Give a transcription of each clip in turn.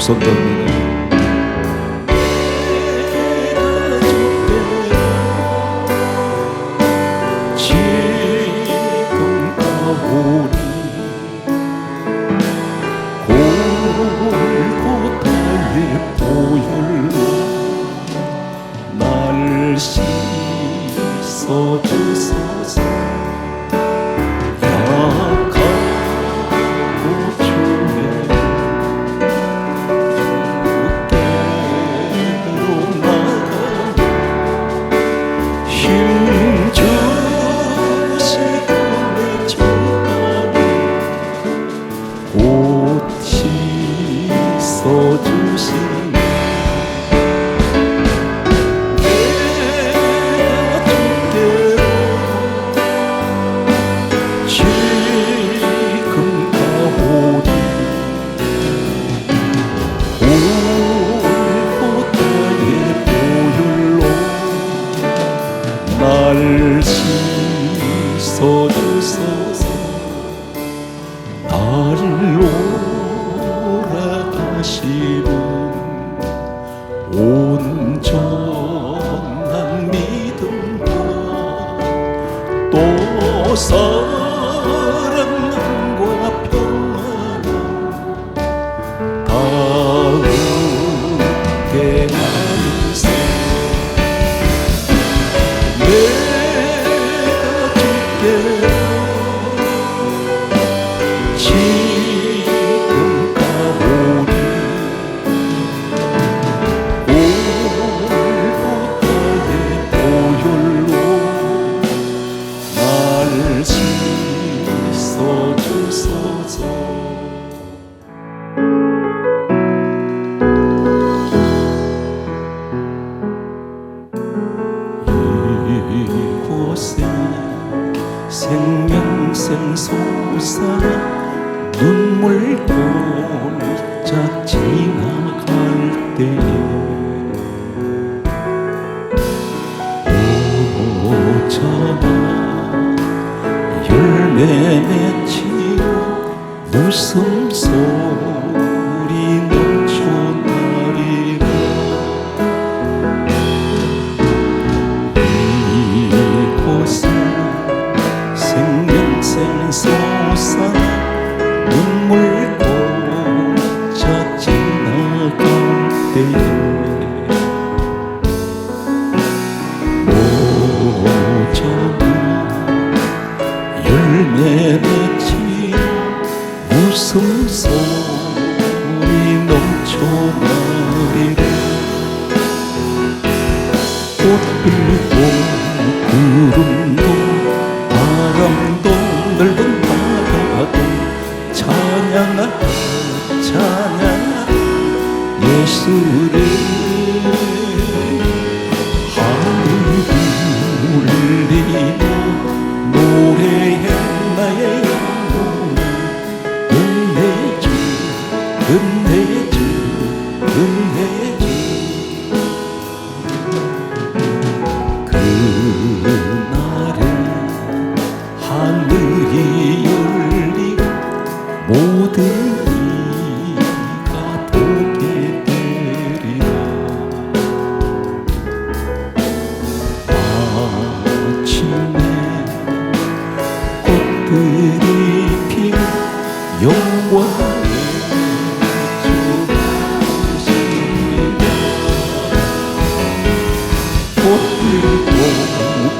손 듭니다. 지금 가오니 골고다의 보혈로 날 씻어주소서. 약하고 주의 주께로 나가 힘주시고 내 정말 옷 씻어주시니 날 씻어주소서. 나를 오라가시는 온전한 믿음과 또 사랑과 평안을 가운데 하리세. 지금 가오니 골고다의 보혈로 날 씻어주소서. 이곳에 생명샘 솟아나 눈물 골짝 지나갈 때에 오잖아 열매 맺히며 웃음소리 넘쳐나리라. 이곳에 생명샘 솟아나 눈물 골짝 지나갈 때에 오잖아 열매 맺히며 웃음소리 넘쳐나리라. 꽃들도 구름도 바람도 넓은 바다도 찬양하라 찬양하라 예수를. 하늘이 울리며 노래해 나의 영혼 은혜주 은혜주 은혜주. 그날에 하늘이 열리 모든 이가 보게 되리라. 아침에 꽃들이 피어 영광의 주시리라. 꽃들도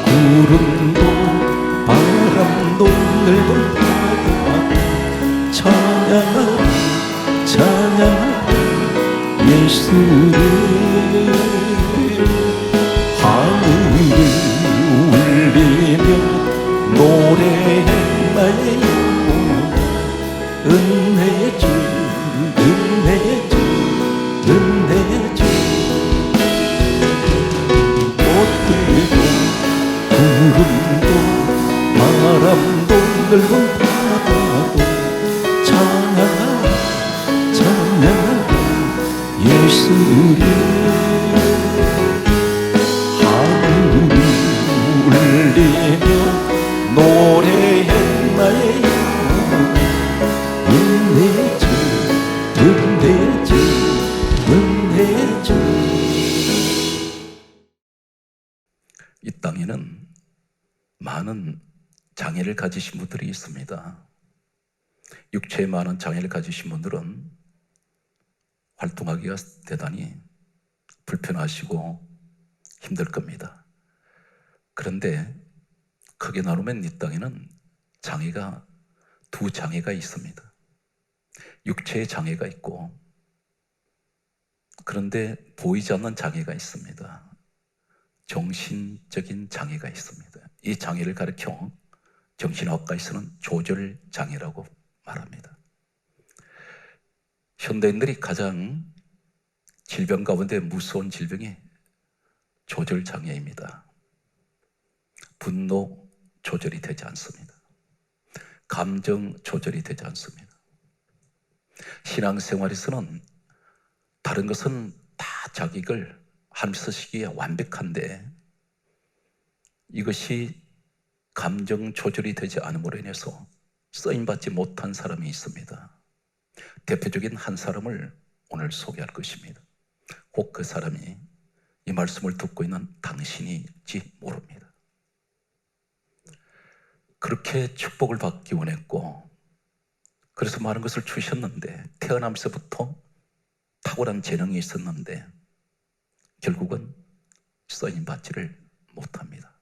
구름도 바람도 넓은 바다도 찬양하라 찬양하라 예수를. 하늘을 울리며 노래해 나의 영혼 은혜의 주 은혜의 주 은혜의 주. 꽃들도 구름도 바람도 넓은 바다도 찬양하라 찬양하라 예수를. 하늘을 울리며 노래해 나의 영혼 은혜의 주 은혜의 주 장애를 가지신 분들이 있습니다. 육체에 많은 장애를 가지신 분들은 활동하기가 대단히 불편하시고 힘들 겁니다. 그런데 크게 나누면 이 땅에는 장애가 두 장애가 있습니다. 육체의 장애가 있고, 그런데 보이지 않는 장애가 있습니다. 정신적인 장애가 있습니다. 이 장애를 가리켜 정신학과에서는 조절장애라고 말합니다. 현대인들이 가장 질병 가운데 무서운 질병이 조절장애입니다. 분노 조절이 되지 않습니다. 감정 조절이 되지 않습니다. 신앙생활에서는 다른 것은 다 자격을 하면서 시기에 완벽한데, 이것이 감정 조절이 되지 않음으로 인해서 쓰임받지 못한 사람이 있습니다. 대표적인 한 사람을 오늘 소개할 것입니다. 혹 그 사람이 이 말씀을 듣고 있는 당신일지 모릅니다. 그렇게 축복을 받기 원했고, 그래서 많은 것을 주셨는데, 태어나면서부터 탁월한 재능이 있었는데 결국은 쓰임받지를 못합니다.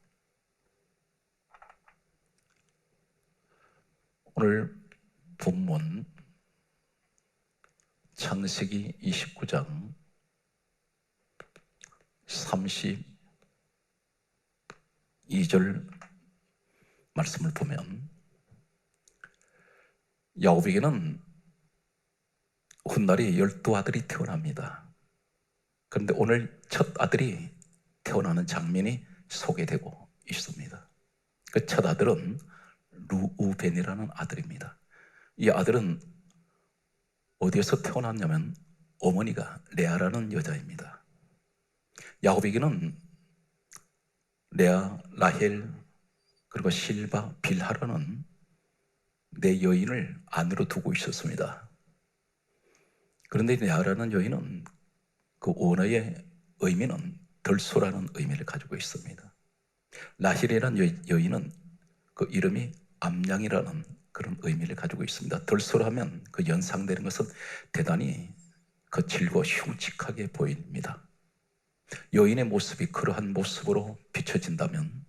오늘 본문 창세기 29장 32절 말씀을 보면, 야곱에게는 훗날에 12아들이 태어납니다. 그런데 오늘 첫 아들이 태어나는 장면이 소개되고 있습니다. 그 첫 아들은 루우벤이라는 아들입니다. 이 아들은 어디에서 태어났냐면 어머니가 레아라는 여자입니다. 야곱에게는 레아, 라헬, 그리고 실바, 빌하라는 네 여인을 아내로 두고 있었습니다. 그런데 레아라는 여인은 그 원어의 의미는 들소라는 의미를 가지고 있습니다. 라헬이라는 여인은 그 이름이 암양이라는 그런 의미를 가지고 있습니다. 들소라면 그 연상되는 것은 대단히 거칠고 흉측하게 보입니다. 여인의 모습이 그러한 모습으로 비춰진다면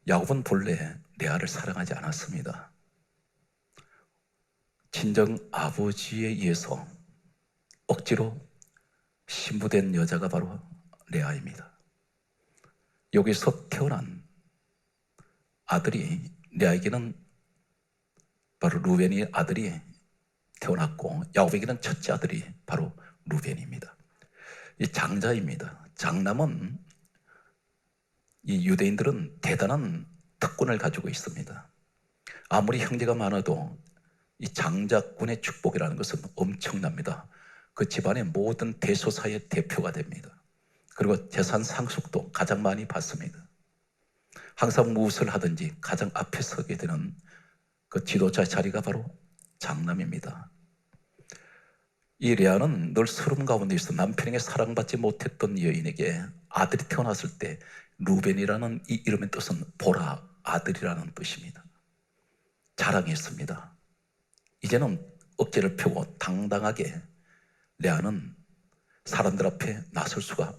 야곱은 본래 레아를 사랑하지 않았습니다. 친정 아버지에 의해서 억지로 신부된 여자가 바로 레아입니다. 여기서 태어난 아들이, 레아에게는 바로 루벤의 아들이 태어났고, 야곱에게는 첫째 아들이 바로 루벤입니다. 이 장자입니다. 장남은, 이 유대인들은 대단한 특권을 가지고 있습니다. 아무리 형제가 많아도 이 장자꾼의 축복이라는 것은 엄청납니다. 그 집안의 모든 대소사의 대표가 됩니다. 그리고 재산 상속도 가장 많이 받습니다. 항상 무엇을 하든지 가장 앞에 서게 되는 그 지도자 자리가 바로 장남입니다. 이 레아는 늘 서름 가운데 있어 남편에게 사랑받지 못했던 여인에게 아들이 태어났을 때 루벤이라는 이 이름의 뜻은 보라, 아들이라는 뜻입니다. 자랑했습니다. 이제는 어깨를 펴고 당당하게 레아는 사람들 앞에 나설 수가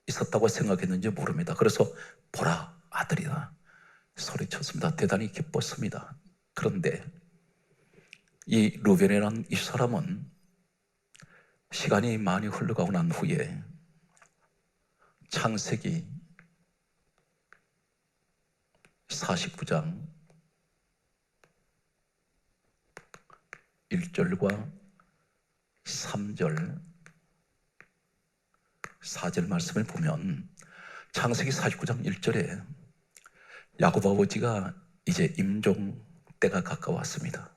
있었다고 생각했는지 모릅니다. 그래서 보라, 아들이다 소리쳤습니다. 대단히 기뻤습니다. 그런데 이 루벤이라는 이 사람은 시간이 많이 흘러가고 난 후에 창세기 49장 1절과 3절 4절 말씀을 보면, 창세기 49장 1절에 야곱 아버지가 이제 임종 때가 가까웠습니다.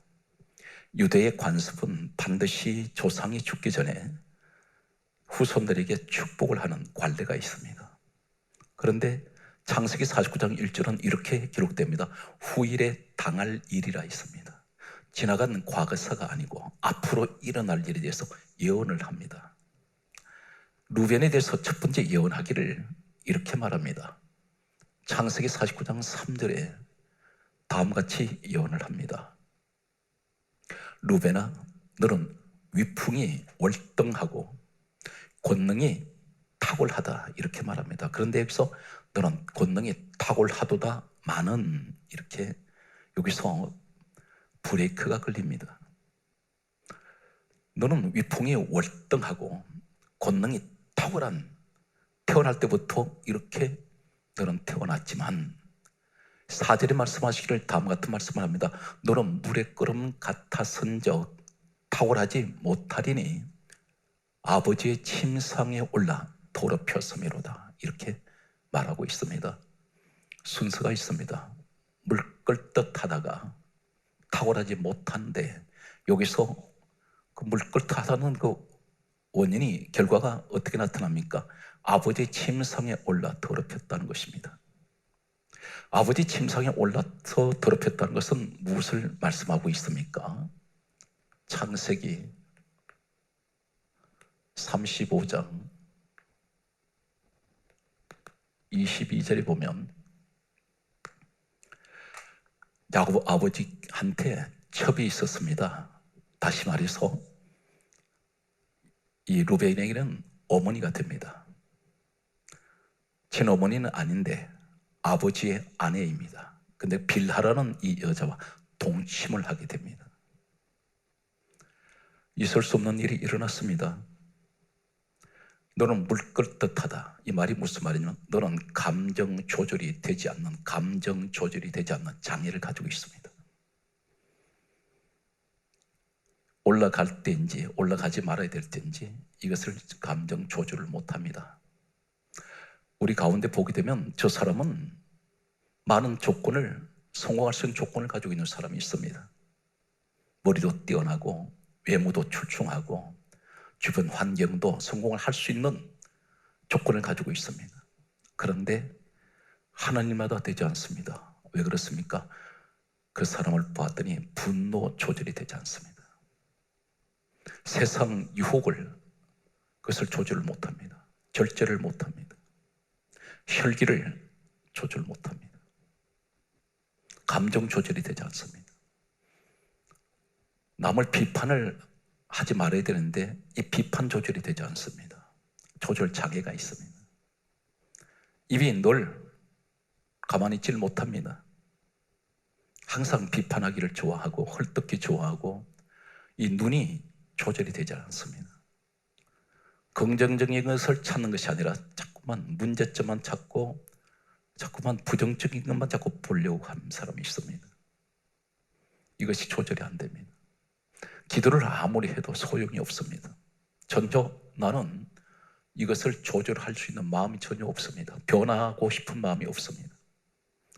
유대의 관습은 반드시 조상이 죽기 전에 후손들에게 축복을 하는 관례가 있습니다. 그런데 창세기 49장 1절은 이렇게 기록됩니다. 후일에 당할 일이라 있습니다. 지나간 과거사가 아니고 앞으로 일어날 일에 대해서 예언을 합니다. 루벤에 대해서 첫 번째 예언하기를 이렇게 말합니다. 창세기 49장 3절에 다음같이 예언을 합니다. 루벤아, 너는 위풍이 월등하고 권능이 탁월하다, 이렇게 말합니다. 그런데 여기서 너는 권능이 탁월하도다 많은, 이렇게 여기서 브레이크가 걸립니다. 너는 위풍이 월등하고 권능이 탁월한, 태어날 때부터 이렇게 너는 태어났지만 4절에 말씀하시기를 다음과 같은 말씀을 합니다. 너는 물의 끓음 같아선적 탁월하지 못하리니 아버지의 침상에 올라 더럽혔음이로다, 이렇게 말하고 있습니다. 순서가 있습니다. 물 끓듯 하다가 탁월하지 못한데, 여기서 그 물 끓듯 하다는 그 원인이, 결과가 어떻게 나타납니까? 아버지의 침상에 올라 더럽혔다는 것입니다. 아버지 침상에 올라서 더럽혔다는 것은 무엇을 말씀하고 있습니까? 창세기 35장 22절에 보면 야곱 아버지한테 첩이 있었습니다. 다시 말해서 이 루벤에게는 어머니가 됩니다. 친어머니는 아닌데 아버지의 아내입니다. 근데 빌하라는 이 여자와 동침을 하게 됩니다. 있을 수 없는 일이 일어났습니다. 너는 물 끓듯 하다. 이 말이 무슨 말이냐면 너는 감정 조절이 되지 않는 장애를 가지고 있습니다. 올라갈 때인지 올라가지 말아야 될 때인지 이것을 감정 조절을 못합니다. 우리 가운데 보게 되면 저 사람은 많은 조건을, 성공할 수 있는 조건을 가지고 있는 사람이 있습니다. 머리도 뛰어나고 외모도 출중하고 주변 환경도 성공을 할 수 있는 조건을 가지고 있습니다. 그런데 하나님마다 되지 않습니다. 왜 그렇습니까? 그 사람을 보았더니 분노 조절이 되지 않습니다. 세상 유혹을, 그것을 조절을 못합니다. 절제를 못합니다. 혈기를 조절 못합니다. 감정 조절이 되지 않습니다. 남을 비판을 하지 말아야 되는데 이 비판 조절이 되지 않습니다. 조절 장애가 있습니다. 입이 늘 가만히 있질 못합니다. 항상 비판하기를 좋아하고 헐뜯기 좋아하고 이 눈이 조절이 되지 않습니다. 긍정적인 것을 찾는 것이 아니라 자꾸만 문제점만 찾고 자꾸만 부정적인 것만 자꾸 보려고 하는 사람이 있습니다. 이것이 조절이 안 됩니다. 기도를 아무리 해도 소용이 없습니다. 나는 이것을 조절할 수 있는 마음이 전혀 없습니다. 변화하고 싶은 마음이 없습니다.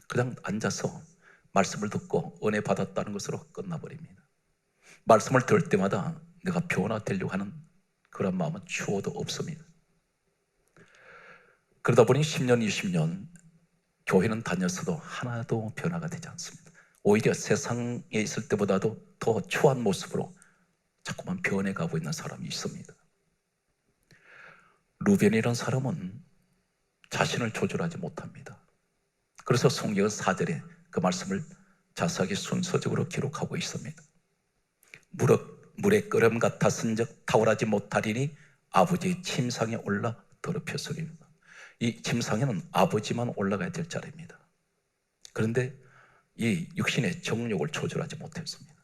그냥 앉아서 말씀을 듣고 은혜 받았다는 것으로 끝나버립니다. 말씀을 들을 때마다 내가 변화되려고 하는 그런 마음은 추호도 없습니다. 그러다 보니 10년, 20년 교회는 다녔어도 하나도 변화가 되지 않습니다. 오히려 세상에 있을 때보다도 더 추한 모습으로 자꾸만 변해가고 있는 사람이 있습니다. 루벤이라는 사람은 자신을 조절하지 못합니다. 그래서 성경 4절에 그 말씀을 자세하게 순서적으로 기록하고 있습니다. 물의 끓음 같았은즉 탁월하지 못하리니 아버지의 침상에 올라 더럽혔으리로다. 이 침상에는 아버지만 올라가야 될 자리입니다. 그런데 이 육신의 정욕을 조절하지 못했습니다.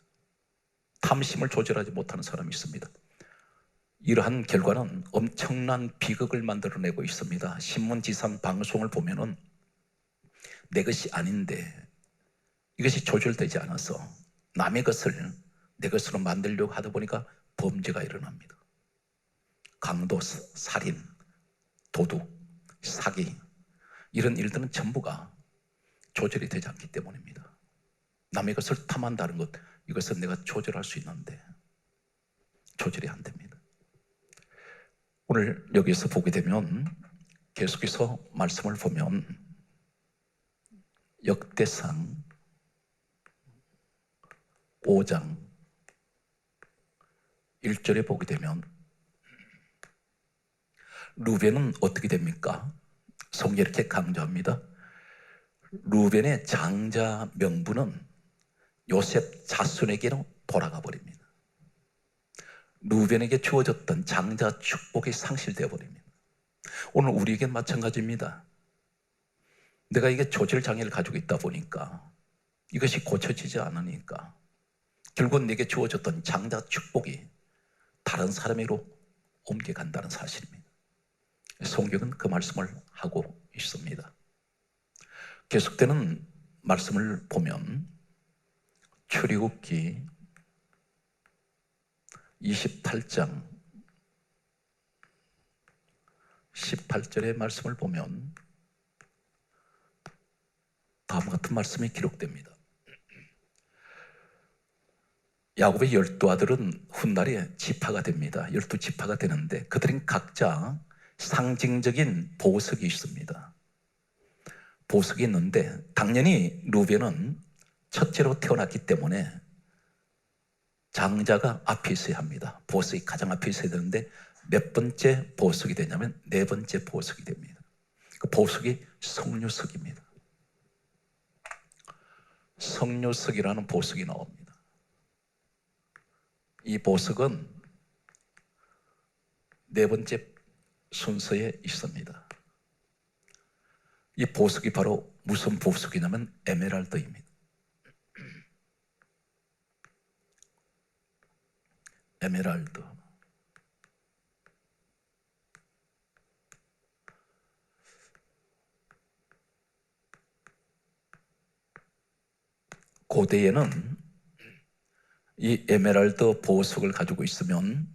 탐심을 조절하지 못하는 사람이 있습니다. 이러한 결과는 엄청난 비극을 만들어내고 있습니다. 신문지상 방송을 보면은 내 것이 아닌데 이것이 조절되지 않아서 남의 것을 내 것으로 만들려고 하다 보니까 범죄가 일어납니다. 강도, 살인, 도둑, 사기, 이런 일들은 전부가 조절이 되지 않기 때문입니다. 남의 것을 탐한다는 것, 이것은 내가 조절할 수 있는데 조절이 안 됩니다. 오늘 여기서 보게 되면 계속해서 말씀을 보면 역대상 5장 1절에 보게 되면 루벤은 어떻게 됩니까? 성경이 이렇게 강조합니다. 루벤의 장자 명분은 요셉 자손에게로 돌아가 버립니다. 루벤에게 주어졌던 장자 축복이 상실되어 버립니다. 오늘 우리에겐 마찬가지입니다. 내가 이게 조절장애를 가지고 있다 보니까 이것이 고쳐지지 않으니까 결국 내게 주어졌던 장자 축복이 다른 사람에게로 옮겨간다는 사실입니다. 성경은 그 말씀을 하고 있습니다. 계속되는 말씀을 보면 출애굽기 28장 18절의 말씀을 보면 다음과 같은 말씀이 기록됩니다. 야곱의 12아들은 훗날에 지파가 됩니다. 12지파가 되는데 그들은 각자 상징적인 보석이 있습니다. 보석이 있는데 당연히 루벤은 첫째로 태어났기 때문에 장자가 앞에 있어야 합니다. 보석이 가장 앞에 있어야 되는데 몇 번째 보석이 되냐면 네 번째 보석이 됩니다. 그 보석이 석류석입니다. 석류석이라는 보석이 나옵니다. 이 보석은 네 번째 순서에 있습니다. 이 보석이 바로 무슨 보석이냐면 에메랄드입니다. 에메랄드. 고대에는 이 에메랄드 보석을 가지고 있으면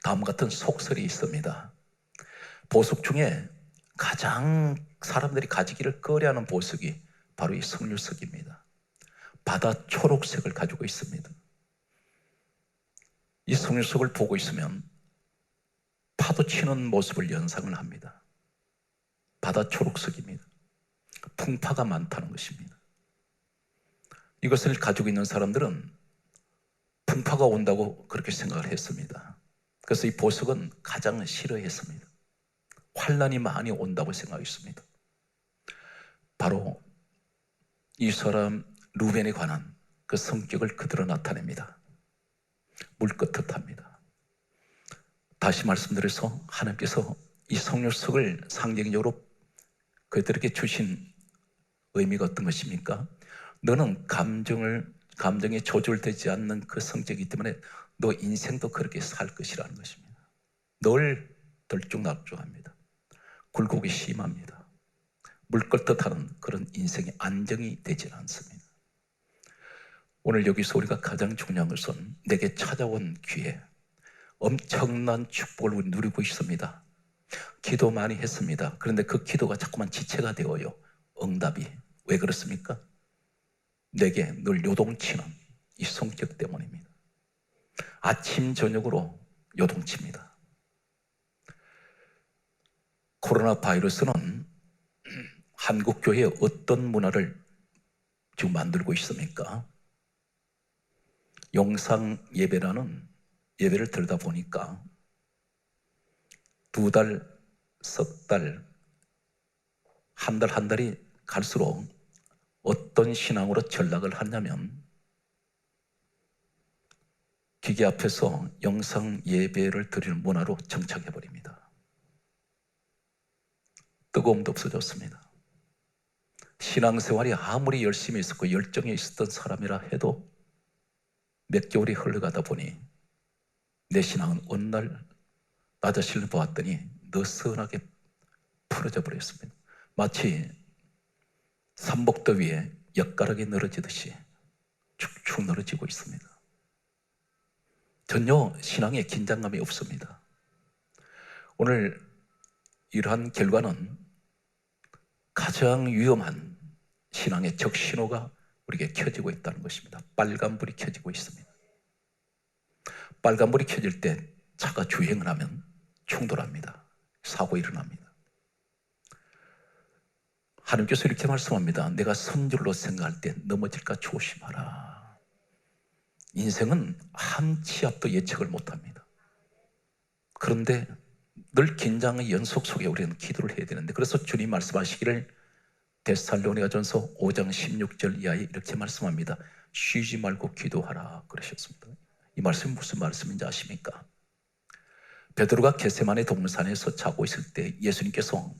다음과 같은 속설이 있습니다. 보석 중에 가장 사람들이 가지기를 꺼려하는 보석이 바로 이 석류석입니다. 바다 초록색을 가지고 있습니다. 이 석류석을 보고 있으면 파도 치는 모습을 연상을 합니다. 바다 초록색입니다. 풍파가 많다는 것입니다. 이것을 가지고 있는 사람들은 풍파가 온다고 그렇게 생각을 했습니다. 그래서 이 보석은 가장 싫어했습니다. 환란이 많이 온다고 생각했습니다. 바로 이 사람 루벤에 관한 그 성격을 그대로 나타냅니다. 물긋듯합니다. 다시 말씀드려서 하나님께서 이 석류석을 상징적으로 그들에게 주신 의미가 어떤 것입니까? 너는 감정에 조절되지 않는 그 성격이기 때문에 너 인생도 그렇게 살 것이라는 것입니다. 늘 들쭉날쭉합니다. 굴곡이 심합니다. 물걸듯하는 그런 인생의 안정이 되지 않습니다. 오늘 여기서 우리가 가장 중요한 것은 내게 찾아온 기회, 엄청난 축복을 우리 누리고 있습니다. 기도 많이 했습니다. 그런데 그 기도가 자꾸만 지체가 되어요. 응답이. 왜 그렇습니까? 내게 늘 요동치는 이 성격 때문입니다. 아침 저녁으로 요동칩니다. 코로나 바이러스는 한국 교회에 어떤 문화를 지금 만들고 있습니까? 영상 예배라는 예배를 들다 보니까 2달, 석 달, 한 달 한 달이 갈수록 어떤 신앙으로 전락을 하냐면 기계 앞에서 영상 예배를 드리는 문화로 정착해버립니다. 뜨거움도 없어졌습니다. 신앙생활이 아무리 열심히 있었고 열정이 있었던 사람이라 해도 몇 개월이 흘러가다 보니 내 신앙은 어느 날 나 자신을 보았더니 느슨하게 풀어져 버렸습니다. 마치 삼복도 위에 엿가락이 늘어지듯이 축축 늘어지고 있습니다. 전혀 신앙에 긴장감이 없습니다. 오늘 이러한 결과는 가장 위험한 신앙의 적신호가 우리에게 켜지고 있다는 것입니다. 빨간불이 켜지고 있습니다. 빨간불이 켜질 때 차가 주행을 하면 충돌합니다. 사고 일어납니다. 하나님께서 이렇게 말씀합니다. 내가 선줄로 생각할 때 넘어질까 조심하라. 인생은 한 치 앞도 예측을 못합니다. 그런데 늘 긴장의 연속 속에 우리는 기도를 해야 되는데, 그래서 주님 말씀하시기를 데살로니가전서 5장 16절 이하에 이렇게 말씀합니다. 쉬지 말고 기도하라 그러셨습니다. 이 말씀이 무슨 말씀인지 아십니까? 베드로가 겟세마네 동산에서 자고 있을 때 예수님께서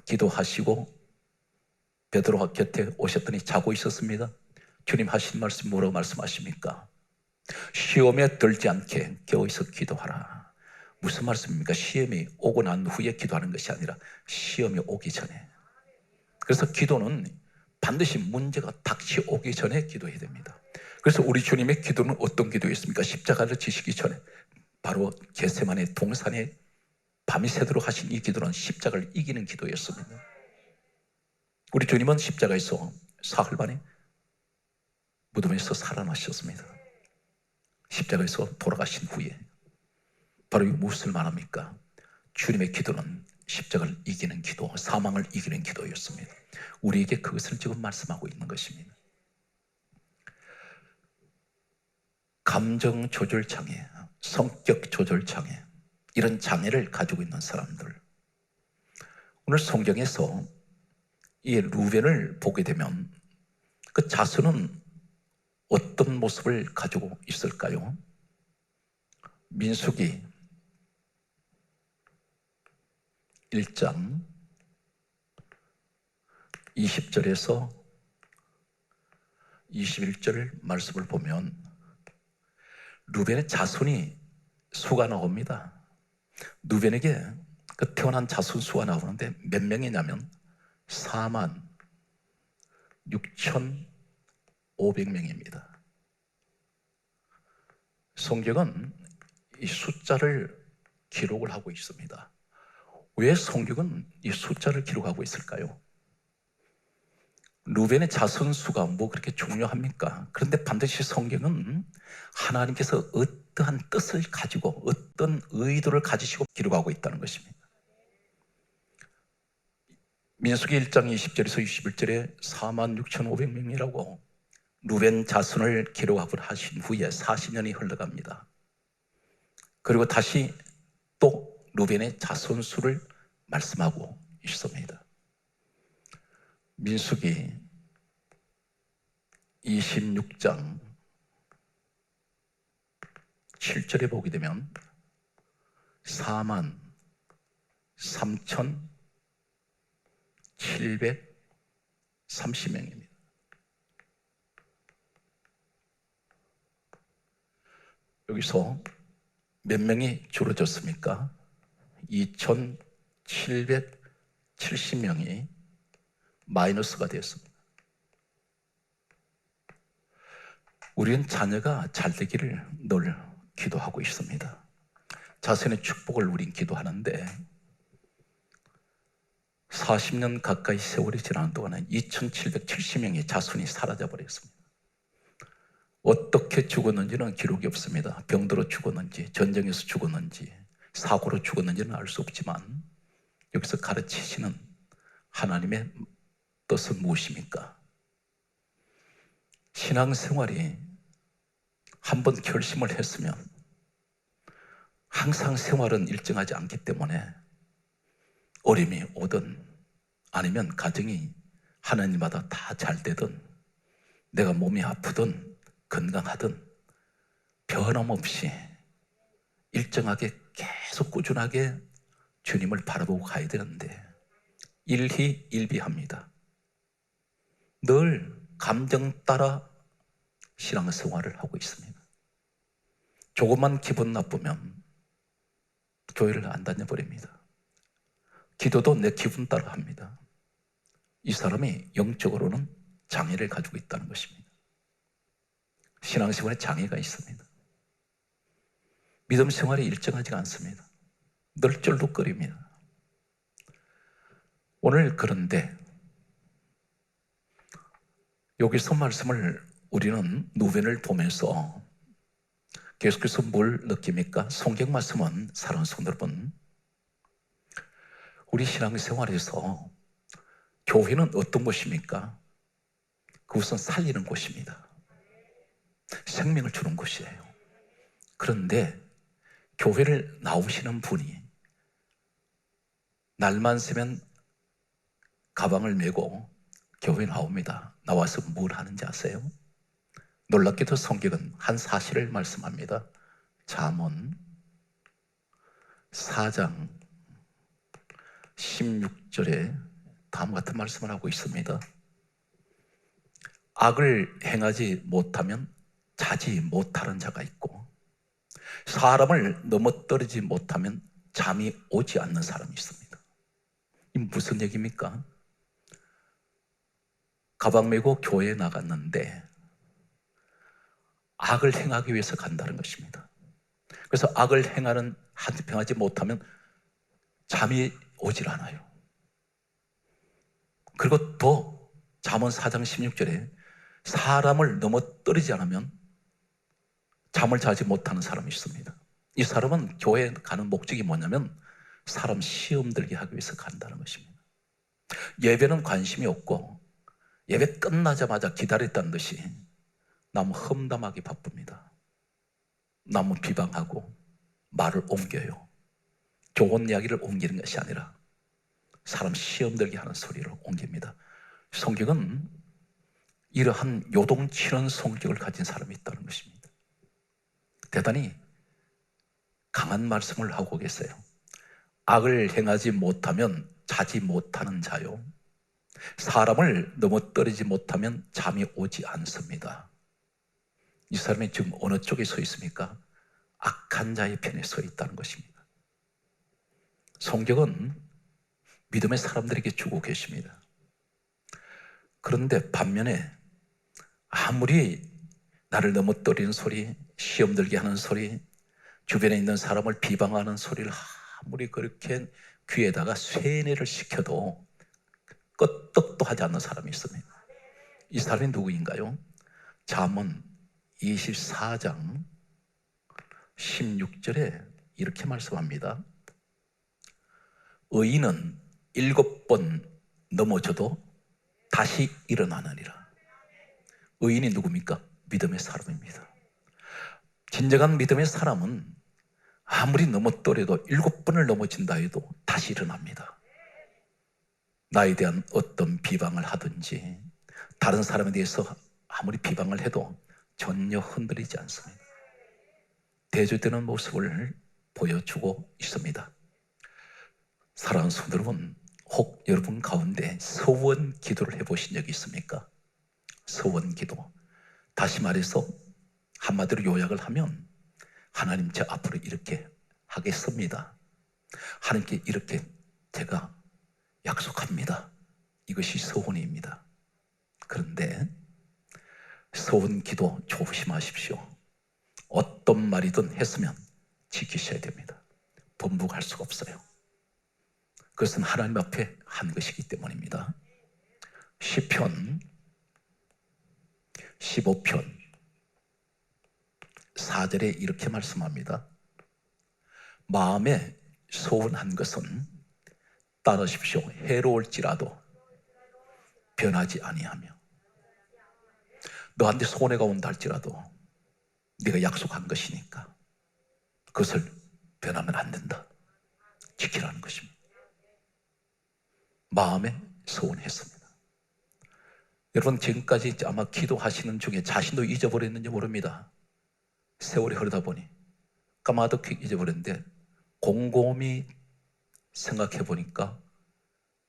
기도하시고 베드로 곁에 오셨더니 자고 있었습니다. 주님 하신 말씀 뭐라고 말씀하십니까? 시험에 들지 않게 깨어있어 기도하라. 무슨 말씀입니까? 시험이 오고 난 후에 기도하는 것이 아니라 시험이 오기 전에. 그래서 기도는 반드시 문제가 닥치 오기 전에 기도해야 됩니다. 그래서 우리 주님의 기도는 어떤 기도였습니까? 십자가를 지시기 전에 바로 겟세마네 동산에 밤이 새도록 하신 이 기도는 십자가를 이기는 기도였습니다. 우리 주님은 십자가에서 사흘 만에 무덤에서 살아나셨습니다. 십자가에서 돌아가신 후에 바로 이 무엇을 말합니까? 주님의 기도는 십자가를 이기는 기도, 사망을 이기는 기도였습니다. 우리에게 그것을 지금 말씀하고 있는 것입니다. 감정 조절 장애, 성격 조절 장애, 이런 장애를 가지고 있는 사람들, 오늘 성경에서 이 루벤을 보게 되면 그 자손은 어떤 모습을 가지고 있을까요? 민수기 1장 20절에서 21절 말씀을 보면 루벤의 자손이 수가 나옵니다. 루벤에게 그 태어난 자손 수가 나오는데 몇 명이냐면 46,500명입니다. 성경은 이 숫자를 기록을 하고 있습니다. 왜 성경은 이 숫자를 기록하고 있을까요? 루벤의 자손 수가 뭐 그렇게 중요합니까? 그런데 반드시 성경은 하나님께서 어떠한 뜻을 가지고 어떤 의도를 가지시고 기록하고 있다는 것입니다. 민수기 1장 20절에서 21절에 46,500명이라고 루벤 자손을 기록하고 하신 후에 40년이 흘러갑니다. 그리고 다시 또 루벤의 자손 수를 말씀하고 있습니다. 민수기 26장 7절에 보게 되면 43,730명입니다. 여기서 몇 명이 줄어졌습니까? 2,770명이 마이너스가 되었습니다. 우리는 자녀가 잘 되기를 늘 기도하고 있습니다. 자손의 축복을 우린 기도하는데 40년 가까이 세월이 지나는 동안에 2,770명의 자손이 사라져 버렸습니다. 어떻게 죽었는지는 기록이 없습니다. 병들어 죽었는지, 전쟁에서 죽었는지, 사고로 죽었는지는 알 수 없지만 여기서 가르치시는 하나님의 뜻은 무엇입니까? 신앙생활이 한번 결심을 했으면 항상 생활은 일정하지 않기 때문에 어려움이 오든 아니면 가정이 하나님마다 다 잘 되든 내가 몸이 아프든 건강하든 변함없이 일정하게 계속 꾸준하게 주님을 바라보고 가야 되는데 일희일비합니다. 늘 감정 따라 신앙생활을 하고 있습니다. 조금만 기분 나쁘면 교회를 안 다녀버립니다. 기도도 내 기분 따라 합니다. 이 사람이 영적으로는 장애를 가지고 있다는 것입니다. 신앙생활에 장애가 있습니다. 믿음 생활이 일정하지 않습니다. 늘 쩔뚝거립니다. 오늘 그런데 여기서 말씀을 우리는 누벤을 보면서 계속해서 뭘 느낍니까? 성경 말씀은 사랑하는 성도 여러분, 우리 신앙생활에서 교회는 어떤 곳입니까? 그것은 살리는 곳입니다. 생명을 주는 곳이에요. 그런데 교회를 나오시는 분이 날만 새면 가방을 메고 교회에 나옵니다. 나와서 뭘 하는지 아세요? 놀랍게도 성경은 한 사실을 말씀합니다. 잠언 4장 16절에 다음과 같은 말씀을 하고 있습니다. 악을 행하지 못하면 자지 못하는 자가 있고 사람을 넘어뜨리지 못하면 잠이 오지 않는 사람이 있습니다. 이 무슨 얘기입니까? 가방 메고 교회에 나갔는데 악을 행하기 위해서 간다는 것입니다. 그래서 악을 행하지 못하면 잠이 오질 않아요. 그리고 또 잠언 4장 16절에 사람을 넘어뜨리지 않으면 잠을 자지 못하는 사람이 있습니다. 이 사람은 교회에 가는 목적이 뭐냐면 사람 시험 들게 하기 위해서 간다는 것입니다. 예배는 관심이 없고 예배 끝나자마자 기다렸다는 듯이 너무 험담하기 바쁩니다. 너무 비방하고 말을 옮겨요. 좋은 이야기를 옮기는 것이 아니라 사람 시험 들게 하는 소리를 옮깁니다. 성경은 이러한 요동치는 성격을 가진 사람이 있다는 것입니다. 대단히 강한 말씀을 하고 계세요. 악을 행하지 못하면 자지 못하는 자요, 사람을 넘어뜨리지 못하면 잠이 오지 않습니다. 이 사람이 지금 어느 쪽에 서 있습니까? 악한 자의 편에 서 있다는 것입니다. 성경은 믿음의 사람들에게 주고 계십니다. 그런데 반면에 아무리 나를 넘어뜨리는 소리, 시험 들게 하는 소리, 주변에 있는 사람을 비방하는 소리를 아무리 그렇게 귀에다가 쇠뇌를 시켜도 끄떡도 하지 않는 사람이 있습니다. 이 사람이 누구인가요? 잠언 24장 16절에 이렇게 말씀합니다. 의인은 7번 넘어져도 다시 일어나느니라. 의인이 누굽니까? 믿음의 사람입니다. 진정한 믿음의 사람은 아무리 넘어뜨려도 7번을 넘어진다 해도 다시 일어납니다. 나에 대한 어떤 비방을 하든지 다른 사람에 대해서 아무리 비방을 해도 전혀 흔들리지 않습니다. 대조되는 모습을 보여주고 있습니다. 사랑하는 성도 여러분, 혹 여러분 가운데 서원 기도를 해보신 적이 있습니까? 서원 기도. 다시 말해서 한마디로 요약을 하면 하나님 제 앞으로 이렇게 하겠습니다. 하나님께 이렇게 제가 약속합니다. 이것이 서원입니다. 그런데 서원 기도 조심하십시오. 어떤 말이든 했으면 지키셔야 됩니다. 번복할 수가 없어요. 그것은 하나님 앞에 한 것이기 때문입니다. 시편 15편 4절에 이렇게 말씀합니다. 마음에 소원한 것은 따르십시오. 해로울지라도 변하지 아니하며, 너한테 손해가 온다 할지라도 네가 약속한 것이니까 그것을 변하면 안 된다. 지키라는 것입니다. 마음에 소원했습니다. 여러분, 지금까지 아마 기도하시는 중에 자신도 잊어버렸는지 모릅니다. 세월이 흐르다 보니 까마득히 잊어버렸는데 곰곰이 생각해 보니까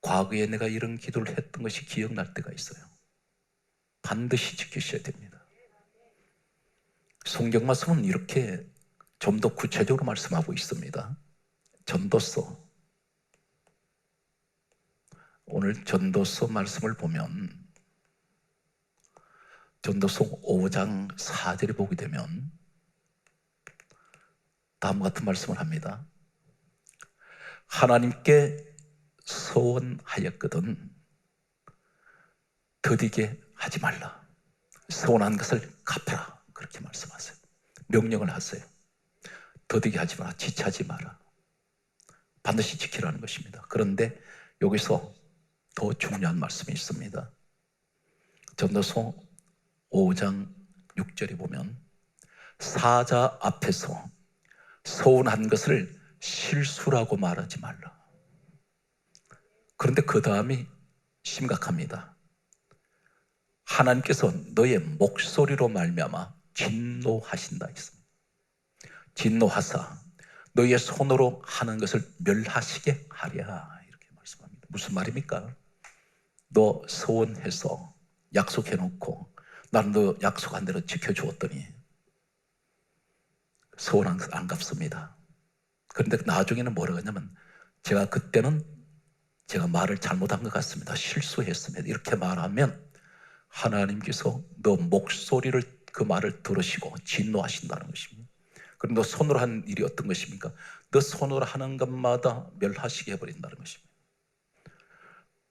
과거에 내가 이런 기도를 했던 것이 기억날 때가 있어요. 반드시 지키셔야 됩니다. 성경 말씀은 이렇게 좀 더 구체적으로 말씀하고 있습니다. 전도서, 오늘 전도서 말씀을 보면 전도서 5장 4절에 보게 되면 다음과 같은 말씀을 합니다. 하나님께 서원하였거든 더디게 하지 말라. 서원한 것을 갚아라. 그렇게 말씀하세요. 명령을 하세요. 더디게 하지 마라. 지체하지 마라. 반드시 지키라는 것입니다. 그런데 여기서 더 중요한 말씀이 있습니다. 전도서 5장 6절에 보면 사자 앞에서 서운한 것을 실수라고 말하지 말라. 그런데 그 다음이 심각합니다. 하나님께서 너의 목소리로 말미암아 진노하신다 했습니다. 진노하사 너의 손으로 하는 것을 멸하시게 하랴, 이렇게 말씀합니다. 무슨 말입니까? 너 서원해서 약속해놓고 나는 너 약속한 대로 지켜주었더니 서원 안 갚습니다. 그런데 나중에는 뭐라고 하냐면, 제가 그때는 제가 말을 잘못한 것 같습니다, 실수했습니다, 이렇게 말하면 하나님께서 너 목소리를, 그 말을 들으시고 진노하신다는 것입니다. 그럼 너 손으로 하는 일이 어떤 것입니까? 너 손으로 하는 것마다 멸하시게 해버린다는 것입니다.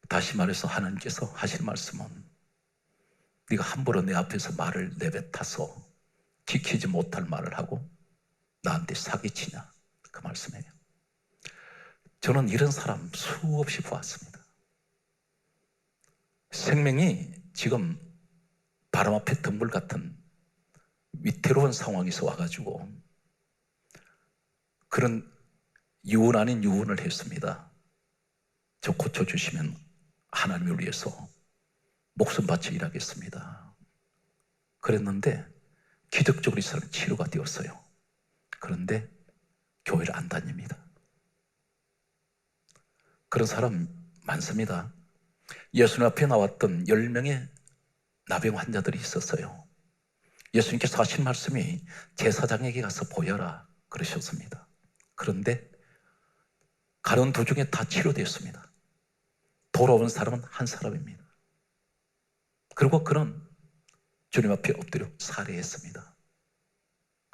다시 말해서 하나님께서 하실 말씀은, 네가 함부로 내 앞에서 말을 내뱉어서 지키지 못할 말을 하고 나한테 사기치냐, 그 말씀이에요. 저는 이런 사람 수없이 보았습니다. 생명이 지금 바람 앞에 덩굴 같은 위태로운 상황에서 와가지고 그런 유언 아닌 유언을 했습니다. 저 고쳐주시면 하나님을 위해서 목숨 바쳐 일하겠습니다. 그랬는데 기적적으로 이 사람이 치료가 되었어요. 그런데 교회를 안 다닙니다. 그런 사람 많습니다. 예수님 앞에 나왔던 10명의 나병 환자들이 있었어요. 예수님께서 하신 말씀이 제사장에게 가서 보여라 그러셨습니다. 그런데 가는 도중에 다 치료되었습니다. 돌아온 사람은 한 사람입니다. 그리고 그는 주님 앞에 엎드려 살해했습니다.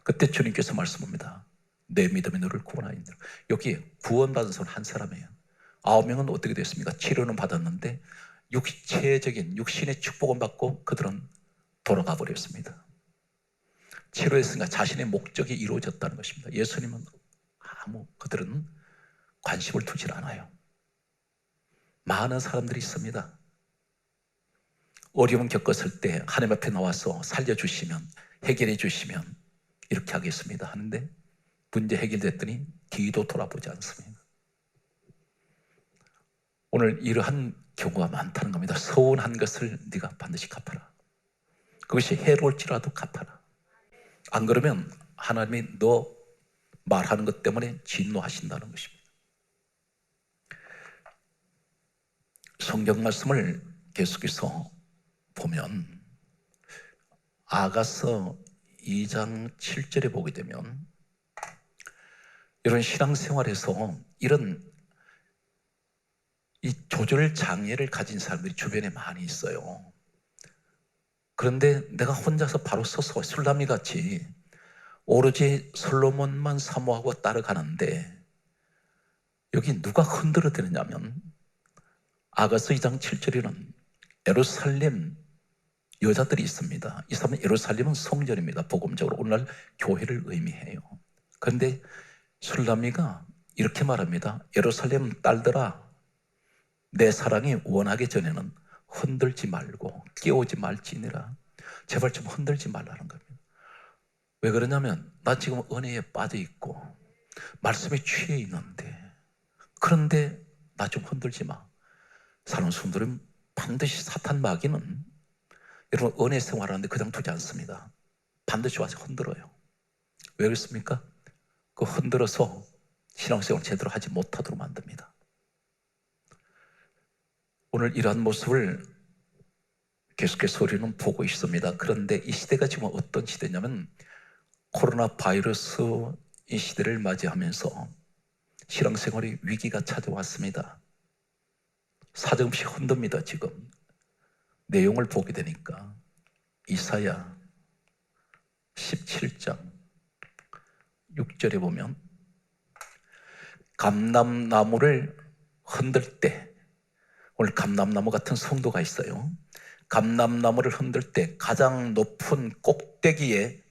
그때 주님께서 말씀합니다. 내 믿음이 너를 구원하였느니라. 여기 구원받은 사람 한 사람이에요. 9명은 어떻게 됐습니까? 치료는 받았는데 육체적인 육신의 축복은 받고 그들은 돌아가 버렸습니다. 치료했으니까 자신의 목적이 이루어졌다는 것입니다. 예수님은 그들은 관심을 두질 않아요. 많은 사람들이 있습니다. 어려움 겪었을 때 하나님 앞에 나와서 살려주시면, 해결해 주시면 이렇게 하겠습니다 하는데 문제 해결됐더니 뒤도 돌아보지 않습니다. 오늘 이러한 경우가 많다는 겁니다. 서운한 것을 네가 반드시 갚아라. 그것이 해로울지라도 갚아라. 안 그러면 하나님이 너 말하는 것 때문에 진노하신다는 것입니다. 성경 말씀을 계속해서 보면 아가서 2장 7절에 보게 되면 이런 신앙생활에서 이런 이 조절 장애를 가진 사람들이 주변에 많이 있어요. 그런데 내가 혼자서 바로 서서 술람이 같이 오로지 솔로몬만 사모하고 따라가는데 여기 누가 흔들어대느냐면 아가서 2장 7절에는 예루살렘 여자들이 있습니다. 이 사람은 예루살렘은 성전입니다. 복음적으로 오늘날 교회를 의미해요. 그런데 술람이가 이렇게 말합니다. 예루살렘 딸들아, 내 사랑이 원하기 전에는 흔들지 말고 깨우지 말지니라. 제발 좀 흔들지 말라는 겁니다. 왜 그러냐면 나 지금 은혜에 빠져 있고 말씀에 취해 있는데, 그런데 나 좀 흔들지 마. 사람 손들은 반드시 사탄 마귀는 여러분 은혜 생활하는데 그냥 두지 않습니다. 반드시 와서 흔들어요. 왜 그렇습니까? 그 흔들어서 신앙생활 제대로 하지 못하도록 만듭니다. 오늘 이러한 모습을 계속해서 우리는 보고 있습니다. 그런데 이 시대가 지금 어떤 시대냐면 코로나 바이러스 이 시대를 맞이하면서 신앙생활의 위기가 찾아왔습니다. 사정없이 흔듭니다. 지금 내용을 보게 되니까 이사야 17장 6절에 보면 감람나무를 흔들 때, 오늘 감람나무 같은 성도가 있어요. 감람나무를 흔들 때 가장 높은 꼭대기에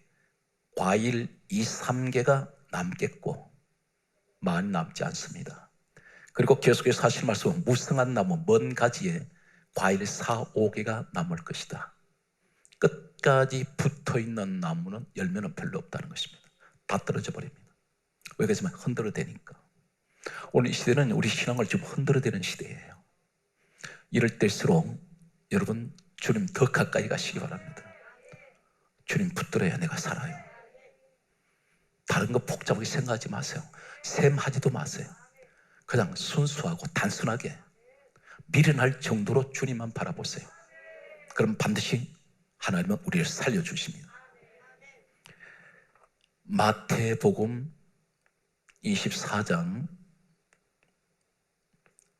과일 2, 3개가 남겠고 많이 남지 않습니다. 그리고 계속해서 하실 말씀은 무성한 나무 먼 가지에 과일 4, 5개가 남을 것이다. 끝까지 붙어있는 나무는 열매는 별로 없다는 것입니다. 다 떨어져 버립니다. 왜 그러냐면 흔들어대니까. 오늘 이 시대는 우리 신앙을 지금 흔들어대는 시대예요. 이럴 때일수록 여러분 주님 더 가까이 가시기 바랍니다. 주님 붙들어야 내가 살아요. 다른 거 복잡하게 생각하지 마세요. 셈하지도 마세요. 그냥 순수하고 단순하게 미련할 정도로 주님만 바라보세요. 그럼 반드시 하나님은 우리를 살려주십니다. 마태복음 24장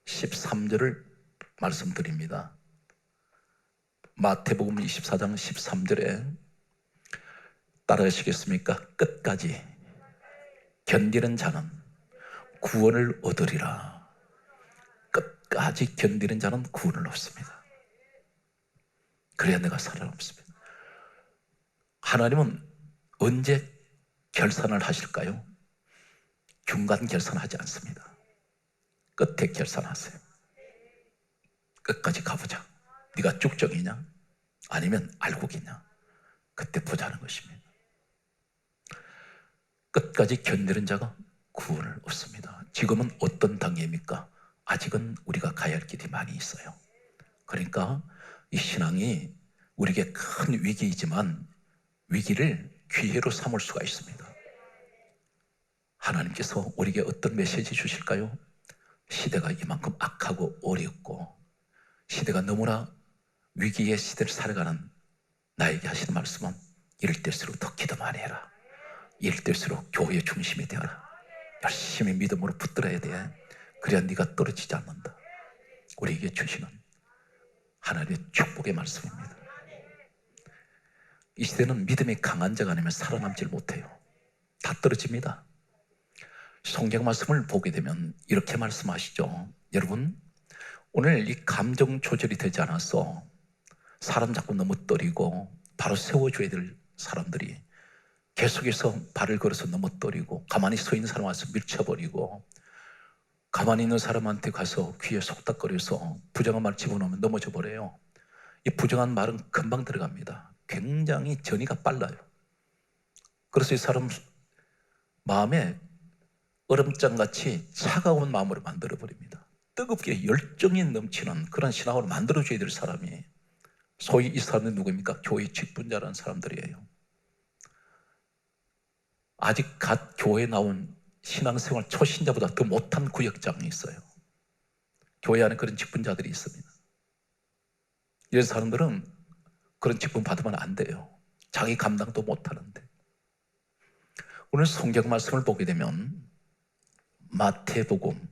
13절을 말씀드립니다. 마태복음 24장 13절에 따라하시겠습니까? 끝까지 견디는 자는 구원을 얻으리라. 끝까지 견디는 자는 구원을 얻습니다. 그래야 내가 살아남습니다. 하나님은 언제 결산을 하실까요? 중간 결산하지 않습니다. 끝에 결산하세요. 끝까지 가보자. 네가 쭉정이냐 아니면 알곡이냐, 그때 보자는 것입니다. 끝까지 견디는 자가 구원을 얻습니다. 지금은 어떤 단계입니까? 아직은 우리가 가야 할 길이 많이 있어요. 그러니까 이 신앙이 우리에게 큰 위기이지만 위기를 기회로 삼을 수가 있습니다. 하나님께서 우리에게 어떤 메시지 주실까요? 시대가 이만큼 악하고 어렵고 시대가 너무나 위기의 시대를 살아가는 나에게 하시는 말씀은 이럴 때일수록 더 기도 많이 해라. 이럴 때일수록 교회의 중심이 되어라. 열심히 믿음으로 붙들어야 돼. 그래야 네가 떨어지지 않는다. 우리에게 주시는 하나님의 축복의 말씀입니다. 이 시대는 믿음이 강한 자가 아니면 살아남질 못해요. 다 떨어집니다. 성경 말씀을 보게 되면 이렇게 말씀하시죠. 여러분, 오늘 이 감정 조절이 되지 않아서 사람 자꾸 넘어뜨리고 바로 세워줘야 될 사람들이 계속해서 발을 걸어서 넘어뜨리고 가만히 서 있는 사람 와서 밀쳐버리고 가만히 있는 사람한테 가서 귀에 속닥거려서 부정한 말 집어넣으면 넘어져 버려요. 이 부정한 말은 금방 들어갑니다. 굉장히 전이가 빨라요. 그래서 이 사람 마음에 얼음장같이 차가운 마음으로 만들어버립니다. 뜨겁게 열정이 넘치는 그런 신앙으로 만들어줘야 될 사람이, 소위 이 사람은 누구입니까? 교회 직분자라는 사람들이에요. 아직 갓 교회에 나온 신앙생활 초신자보다 더 못한 구역장이 있어요. 교회 안에 그런 직분자들이 있습니다. 이런 사람들은 그런 직분 받으면 안 돼요. 자기 감당도 못하는데. 오늘 성경 말씀을 보게 되면 마태복음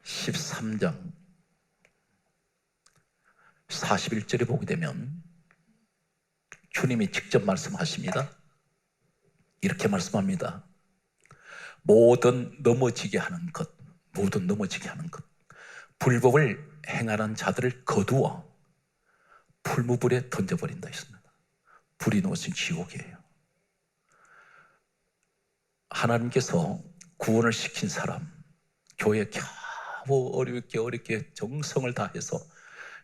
13장 41절에 보게 되면 주님이 직접 말씀하십니다. 이렇게 말씀합니다. 모든 넘어지게 하는 것, 모든 넘어지게 하는 것, 불법을 행하는 자들을 거두어 풀무불에 던져버린다 했습니다. 불이 놓으신 지옥이에요. 하나님께서 구원을 시킨 사람, 교회에 겨우 어렵게 정성을 다해서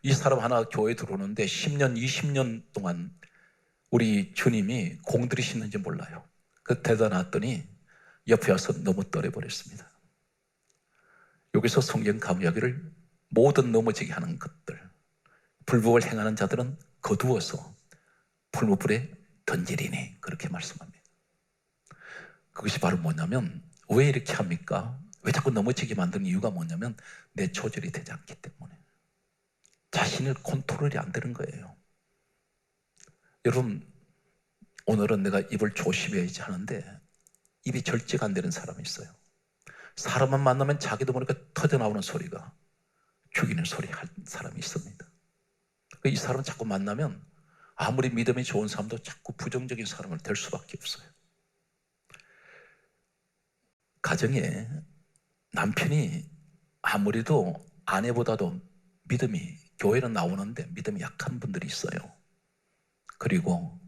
이 사람 하나 교회에 들어오는데 10년, 20년 동안 우리 주님이 공들이시는지 몰라요. 그 데려다 놨더니 옆에 와서 넘어뜨려 버렸습니다. 여기서 성경 감이야기를 모든 넘어지게 하는 것들, 불법을 행하는 자들은 거두어서 풀무불에 던지리니, 그렇게 말씀합니다. 그것이 바로 뭐냐면, 왜 이렇게 합니까? 왜 자꾸 넘어지게 만드는 이유가 뭐냐면 내 조절이 되지 않기 때문에, 자신을 컨트롤이 안 되는 거예요. 여러분, 오늘은 내가 입을 조심해야지 하는데 입이 절제가 안 되는 사람이 있어요. 사람만 만나면 자기도 모르게 터져나오는 소리가 죽이는 소리 할 사람이 있습니다. 이 사람은 자꾸 만나면 아무리 믿음이 좋은 사람도 자꾸 부정적인 사람을 될 수밖에 없어요. 가정에 남편이 아무래도 아내보다도 믿음이, 교회는 나오는데 믿음이 약한 분들이 있어요. 그리고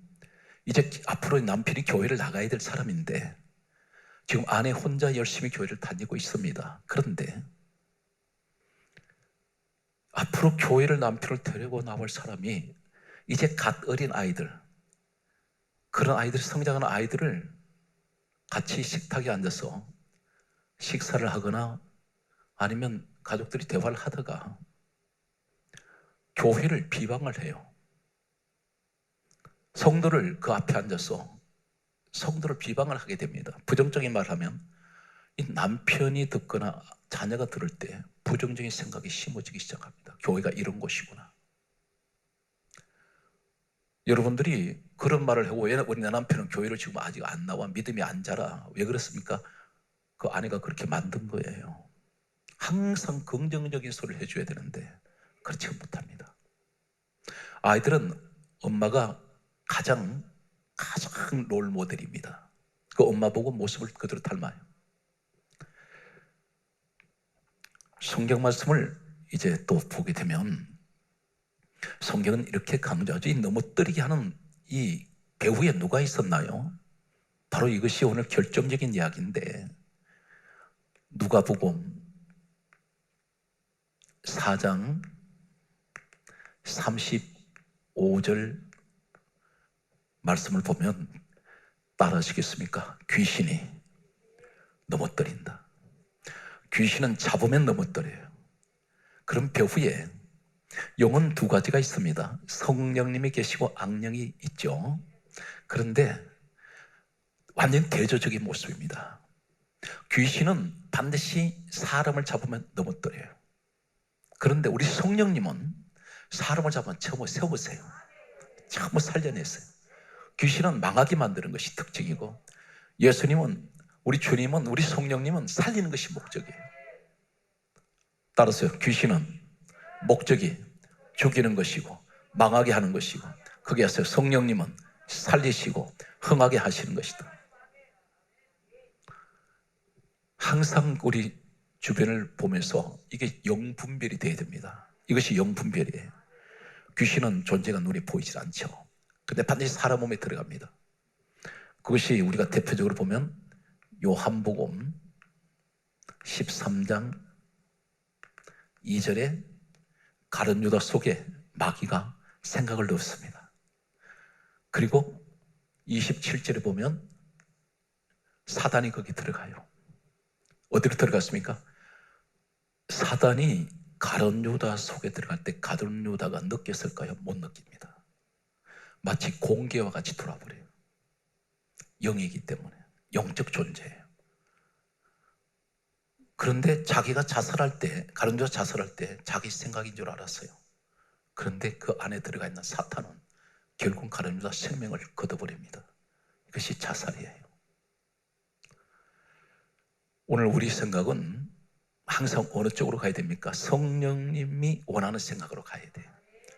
이제 앞으로 남편이 교회를 나가야 될 사람인데 지금 아내 혼자 열심히 교회를 다니고 있습니다. 그런데 앞으로 교회를 남편을 데리고 나올 사람이 이제 갓 어린 아이들, 그런 아이들이 성장하는 아이들을 같이 식탁에 앉아서 식사를 하거나 아니면 가족들이 대화를 하다가 교회를 비방을 해요. 성도를 그 앞에 앉아서 성도를 비방을 하게 됩니다. 부정적인 말을 하면 이 남편이 듣거나 자녀가 들을 때 부정적인 생각이 심어지기 시작합니다. 교회가 이런 곳이구나. 여러분들이 그런 말을 하고, 왜 우리 내 남편은 교회를 지금 아직 안 나와, 믿음이 안 자라, 왜 그렇습니까? 그 아내가 그렇게 만든 거예요. 항상 긍정적인 소리를 해줘야 되는데 그렇지 못합니다. 아이들은 엄마가 가장 롤 모델입니다. 그 엄마 보고 모습을 그대로 닮아요. 성경 말씀을 이제 또 보게 되면 성경은 이렇게 강조하죠. 이 넘어뜨리게 하는 이 배후에 누가 있었나요? 바로 이것이 오늘 결정적인 이야기인데, 누가복음 4장 35절 말씀을 보면 따라하시겠습니까? 귀신이 넘어뜨린다. 귀신은 잡으면 넘어뜨려요. 그럼 배후에 영은 두 가지가 있습니다. 성령님이 계시고 악령이 있죠. 그런데 완전 대조적인 모습입니다. 귀신은 반드시 사람을 잡으면 넘어뜨려요. 그런데 우리 성령님은 사람을 잡으면 처음 세우세요. 처음 살려냈어요. 귀신은 망하게 만드는 것이 특징이고, 예수님은, 우리 주님은, 우리 성령님은 살리는 것이 목적이에요. 따라서요, 귀신은 목적이 죽이는 것이고 망하게 하는 것이고, 거기에서 성령님은 살리시고 흥하게 하시는 것이다. 항상 우리 주변을 보면서 이게 영분별이 돼야 됩니다. 이것이 영분별이에요. 귀신은 존재가 눈에 보이질 않죠. 근데 반드시 사람 몸에 들어갑니다. 그것이 우리가 대표적으로 보면 요한복음 13장 2절에 가룟 유다 속에 마귀가 생각을 넣었습니다. 그리고 27절에 보면 사단이 거기 들어가요. 어디로 들어갔습니까? 사단이 가룟 유다 속에 들어갈 때 가룟 유다가 느꼈을까요? 못 느낍니다. 마치 공기와 같이 돌아버려요. 영이기 때문에, 영적 존재예요. 그런데 자기가 자살할 때, 가룟 유다 자살할 때 자기 생각인 줄 알았어요. 그런데 그 안에 들어가 있는 사탄은 결국 가룟 유다 생명을 거둬버립니다. 이것이 자살이에요. 오늘 우리 생각은 항상 어느 쪽으로 가야 됩니까? 성령님이 원하는 생각으로 가야 돼요.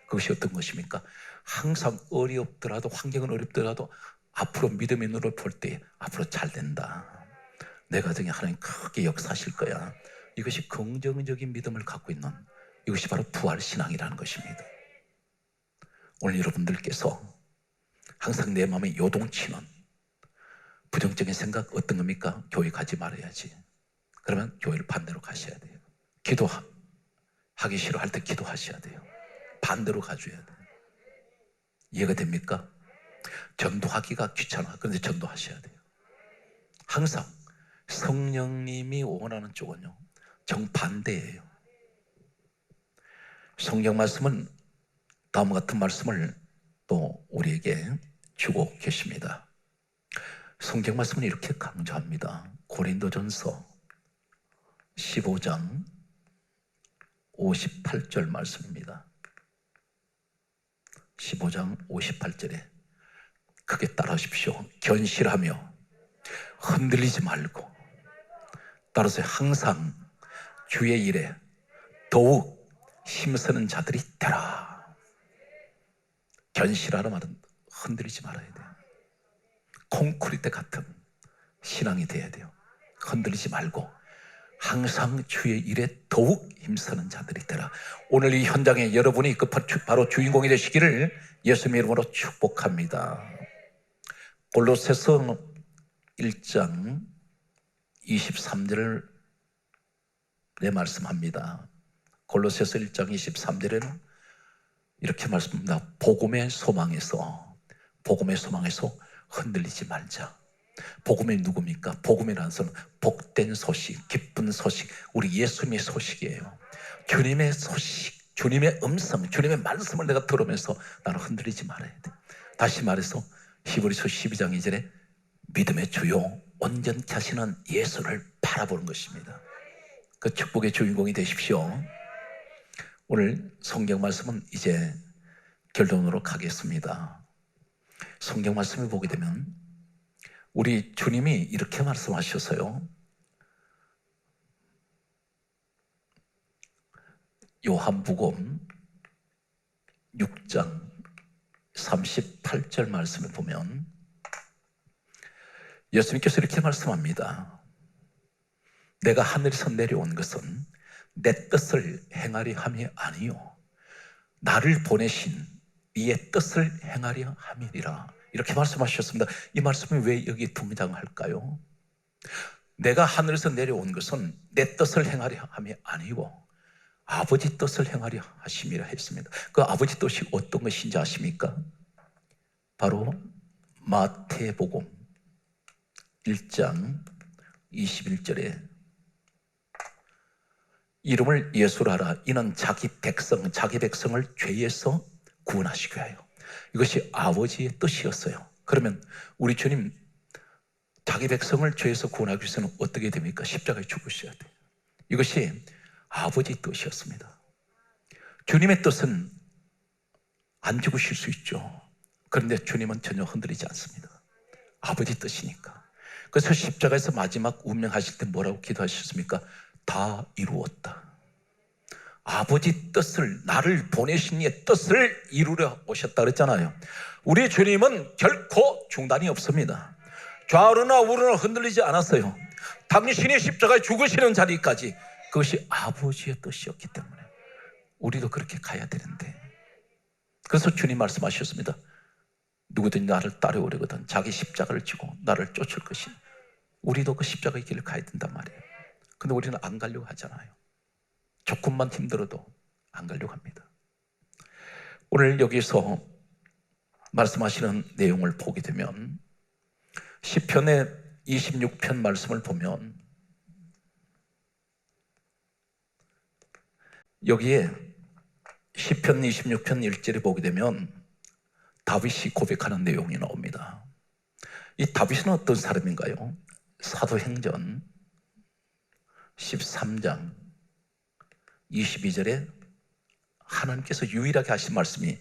그것이 어떤 것입니까? 항상 어렵더라도, 환경은 어렵더라도 앞으로 믿음의 눈을 볼 때 앞으로 잘 된다. 내 가정에 하나님 크게 역사하실 거야. 이것이 긍정적인 믿음을 갖고 있는, 이것이 바로 부활신앙이라는 것입니다. 오늘 여러분들께서 항상 내 마음에 요동치는 부정적인 생각 어떤 겁니까? 교회 가지 말아야지. 그러면 교회를 반대로 가셔야 돼요. 기도하기 싫어할 때 기도하셔야 돼요. 반대로 가줘야 돼요. 이해가 됩니까? 전도하기가 귀찮아. 그런데 전도하셔야 돼요. 항상 성령님이 원하는 쪽은요, 정반대예요. 성경 말씀은 다음과 같은 말씀을 또 우리에게 주고 계십니다. 성경 말씀은 이렇게 강조합니다. 고린도전서 15장 58절 말씀입니다. 15장 58절에 크게 따라하십시오. 견실하며 흔들리지 말고, 따라서 항상 주의 일에 더욱 힘쓰는 자들이 되라. 견실하라 말은 흔들리지 말아야 돼요. 콘크리트 같은 신앙이 돼야 돼요. 흔들리지 말고 항상 주의 일에 더욱 힘쓰는 자들이 되라. 오늘 이 현장에 여러분이 그 바로 주인공이 되시기를 예수님의 이름으로 축복합니다. 골로새서 1장 23절을 말씀합니다. 골로새서 1장 23절에는 이렇게 말씀합니다. 복음의 소망에서 흔들리지 말자. 복음이 누굽니까? 복음이라는 것은 복된 소식, 기쁜 소식, 우리 예수님의 소식이에요. 주님의 소식, 주님의 음성, 주님의 말씀을 내가 들으면서 나는 흔들리지 말아야 돼. 다시 말해서 히브리서 12장 2절에 믿음의 주요 온전케 하시는 예수를 바라보는 것입니다. 그 축복의 주인공이 되십시오. 오늘 성경 말씀은 이제 결론으로 가겠습니다. 성경 말씀을 보게 되면 우리 주님이 이렇게 말씀하셨어요. 요한복음 6장 38절 말씀을 보면 예수님께서 이렇게 말씀합니다. 내가 하늘에서 내려온 것은 내 뜻을 행하려 함이 아니요 나를 보내신 이의 뜻을 행하려 함이니라. 이렇게 말씀하셨습니다. 이 말씀이 왜 여기 등장할까요? 내가 하늘에서 내려온 것은 내 뜻을 행하려 함이 아니고 아버지 뜻을 행하려 하심이라 했습니다. 그 아버지 뜻이 어떤 것인지 아십니까? 바로 마태복음 1장 21절에 이름을 예수라 하라. 이는 자기 백성을 죄에서 구원하시기 위하여. 이것이 아버지의 뜻이었어요. 그러면 우리 주님 자기 백성을 죄에서 구원하기 위해서는 어떻게 됩니까? 십자가에 죽으셔야 돼요. 이것이 아버지 뜻이었습니다. 주님의 뜻은 안 죽으실 수 있죠. 그런데 주님은 전혀 흔들리지 않습니다. 아버지 뜻이니까. 그래서 십자가에서 마지막 운명하실 때 뭐라고 기도하셨습니까? 다 이루었다. 아버지 뜻을, 나를 보내신 이의 뜻을 이루려 오셨다 그랬잖아요. 우리 주님은 결코 중단이 없습니다. 좌우나 우로나 흔들리지 않았어요. 당신이 십자가에 죽으시는 자리까지 그것이 아버지의 뜻이었기 때문에 우리도 그렇게 가야 되는데, 그래서 주님 말씀하셨습니다. 누구든지 나를 따라오려거든 자기 십자가를 지고 나를 쫓을 것이. 우리도 그 십자가의 길을 가야 된단 말이에요. 근데 우리는 안 가려고 하잖아요. 조금만 힘들어도 안 가려고 합니다. 오늘 여기서 말씀하시는 내용을 보게 되면 시편의 26편 말씀을 보면 여기에 시편 26편 1절에 보게 되면 다윗이 고백하는 내용이 나옵니다. 이 다윗은 어떤 사람인가요? 사도행전 13장 22절에 하나님께서 유일하게 하신 말씀이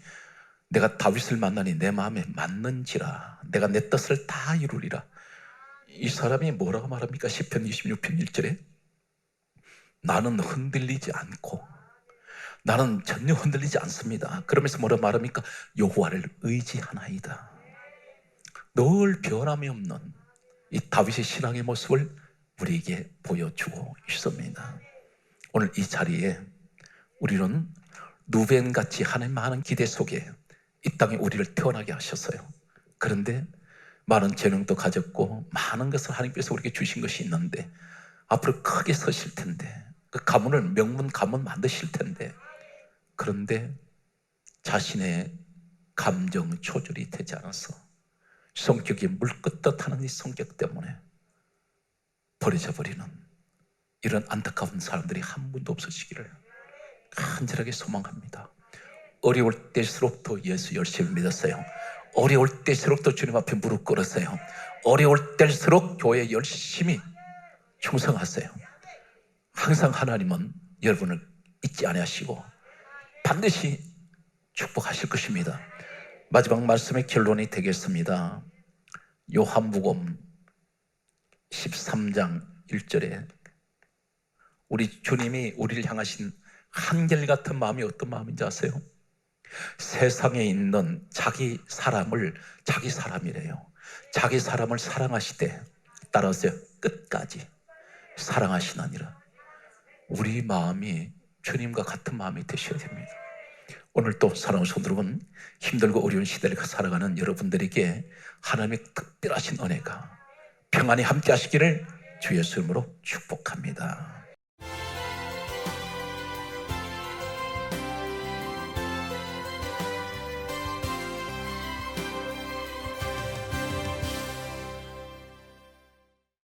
내가 다윗을 만나니 내 마음에 맞는지라 내가 내 뜻을 다 이루리라. 이 사람이 뭐라고 말합니까? 시편 26편 1절에 나는 흔들리지 않고 나는 전혀 흔들리지 않습니다. 그러면서 뭐라고 말합니까? 여호와를 의지하나이다. 늘 변함이 없는 이 다윗의 신앙의 모습을 우리에게 보여주고 있습니다. 오늘 이 자리에 우리는 루벤같이 하나님 많은 기대 속에 이 땅에 우리를 태어나게 하셨어요. 그런데 많은 재능도 가졌고 많은 것을 하나님께서 우리에게 주신 것이 있는데 앞으로 크게 서실 텐데 그 가문을 명문 가문 만드실 텐데, 그런데 자신의 감정 조절이 되지 않아서 성격이 물끄떡 하는 이 성격 때문에 버려져 버리는 이런 안타까운 사람들이 한 분도 없으시기를 간절하게 소망합니다. 어려울 때일수록 더 예수 열심히 믿었어요. 어려울 때일수록 더 주님 앞에 무릎 꿇었어요. 어려울 때일수록 교회 열심히 충성하세요. 항상 하나님은 여러분을 잊지 아니하시고 반드시 축복하실 것입니다. 마지막 말씀의 결론이 되겠습니다. 요한복음 13장 1절에 우리 주님이 우리를 향하신 한결같은 마음이 어떤 마음인지 아세요? 세상에 있는 자기 사람을 자기 사람이래요. 자기 사람을 사랑하시되 따라서요 끝까지 사랑하시나니라. 우리 마음이 주님과 같은 마음이 되셔야 됩니다. 오늘 또 사랑하는 성도 여러분, 힘들고 어려운 시대를 살아가는 여러분들에게 하나님의 특별하신 은혜가 평안히 함께 하시기를 주 예수 이름으로 축복합니다.